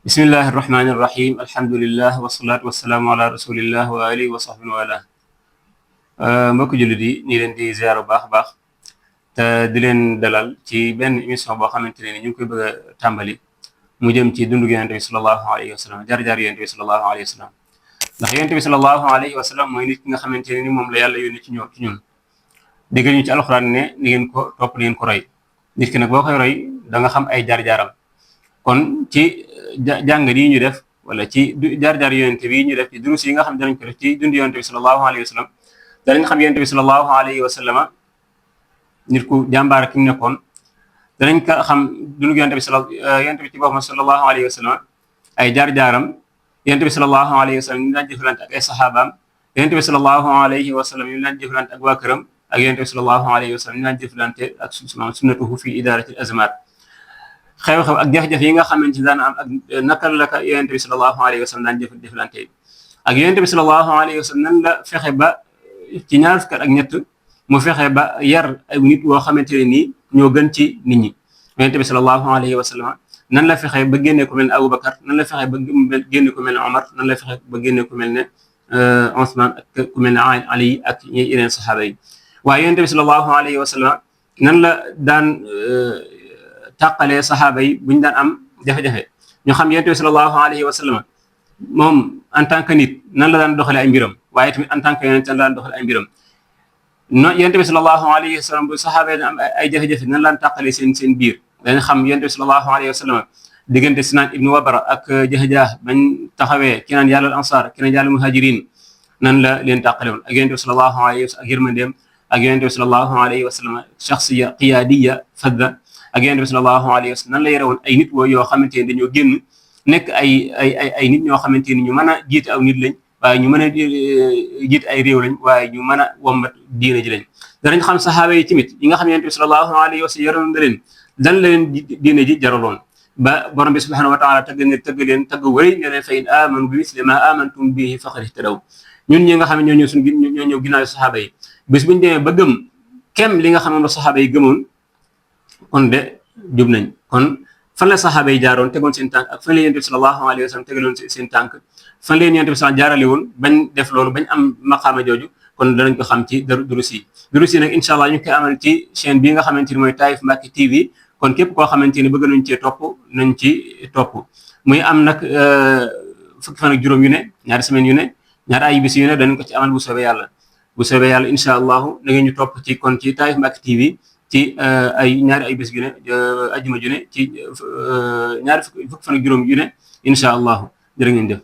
bismillahi irrahmani irrahim alhamdulillah wasalaatu wasalaamu ala rasulillah wa alihi wa sahbihi wa ala mbokki jullit yi nii leen di ziar bu baax a baax te di leen dalal ci benn émission boo xamante ne ni ñu ngi koy bëgg a tàmbali mu jëm ci dundu yonent bi sallallahu alayhi wa sallam jaar-jaar yonent bi sallallahu alayhi wa sallam ndax yonent bi sallallahu alayhi wa sallam mooy nit ki nga xamante ne ni moom la yàlla yónni ci ñun dégg ñu ci alxuraan ne ni ngeen ko topp ni ngeen ko roy nit ki nag boo koy roy da nga xam ay jaar-jaaram kon ci jàngat yi ñu def wala ci jaar-jaar yonent bi ñu def ci durus yi nga xam danañ ko def ci dund yonent bi sallallahu alayhi wa sallam danañ xam yonent bi sallallahu alayhi wa sallam nit ku jàmbaar ki mu nekkoon danañ ko xam dund yonent bi ci boppam sallallahu alayhi wa sallam ay jaar-jaaram yonent bi sallallahu alayhi wa sallam ñu daan jëflante ak ay saxaabaam yonent bi sallallahu alayhi wa sallam ñu daan jëflante ak waa këram ak yonent bi sallallahu alayhi wa sallam ñu daan jëflante ak sunnatuhu fi idarati al azmat xew-xew ak jafe-jafe yi nga xamante ni daan am ak naka la ko yonent bi sallallahu alayhi wa sallam daan jëflante ak yonent bi sallallahu alayhi wa sallam nan la fexe ba ci ñaar fukk ak ñett mu fexe ba yar ay nit woo xamante ne nii ñoo gën ci nit ñi yonent bi sallallahu alayhi wa sallam nan la fexe ba génne ku mel ne Aboubacar nan la fexe ba génne ku mel ne Omar nan la fexe ba génne ku mel ne Ousmane ak ku mel ne Ali ak yeneen saxaaba yi waaye yonent bi sallallahu alayhi wa sallam nan la daan tàqalee saxaaba yi buñu daan am jafe-jafe ñu xam yonent bi sallallahu alayhi wa sallam moom en tant que nit nan la daan doxale ay mbiram waaye tamit en tant que yonent nan la daan doxale ay mbiram yonent bi sallallahu alayhi wa sallam bu saxaaba yi am ay jafe-jafe nan la daan tàqalee seen biir dañ xam yonent bi sallallahu alayhi wa sallam diggante Sinaan ibnu Wabara ak Jahjah bañ taxawee ki naan yàlla ansaar ki naan yàlla muhajirin nan la leen tàqale woon ak yonent bi sallallahu alayhi wa sallam ak yërmandeem ak yonent bi sallallahu alayhi wa sallam shaxsiya qiyaadiya fadda ak yonent bi sallallahu alayhi wa sallam nan la yore woon ay nit yoo xamante ne dañoo génn nekk ay nit ñoo xamante ni ñu mën a jiite aw nit lañ waaye ñu mën a jiite ay réew lañ waaye ñu mën a wombat diina ji lañ danañ xam saxaaba yi tamit yi nga xam yonent bi sallallahu alayhi wa sallam yoroon na leen dan la leen diina ji jaraloon ba borom bi subhanahu wa taala tagg leen tagg wëri ne leen fa in amanu bi misli ma amantum bihi faqad ihtadaw ñun ñi nga xam ne ñoo ñëw ginnaaw saxaaba yi bis buñu demee ba gëm kem li nga xam ne saxaaba yi gëmoon kon de jub nañ kon fan la saxaaba yi jaaroon tegoon seen tànk ak fan la yonent bi sallallahu alayhi wa sallam tegaloon seen tànk fan la yonent bi sallallahu jaarale woon bañ def loolu bañ am maqaama jooju kon danañ ko xam ci durus yi nag incha allah ñu koy amal ci chaîne bii nga xamante ni mooy Taif Maki TV kon képp koo xamante ni bëgg nañ cee topp nañ ci topp muy am nag fukki fan ak juróom yu ne ñaari semaine yu ne ñaari ay bis yu ne danañ ko ci amal bu soobee yàlla incha allahu na ngeen ñu topp ci kon ci Taif Maki TV ci ay ñaari ay bés yu ne ajjuma ju ne ci ñaari fukki fan ak juróom yu ne incha allahu jërë ngeen jëf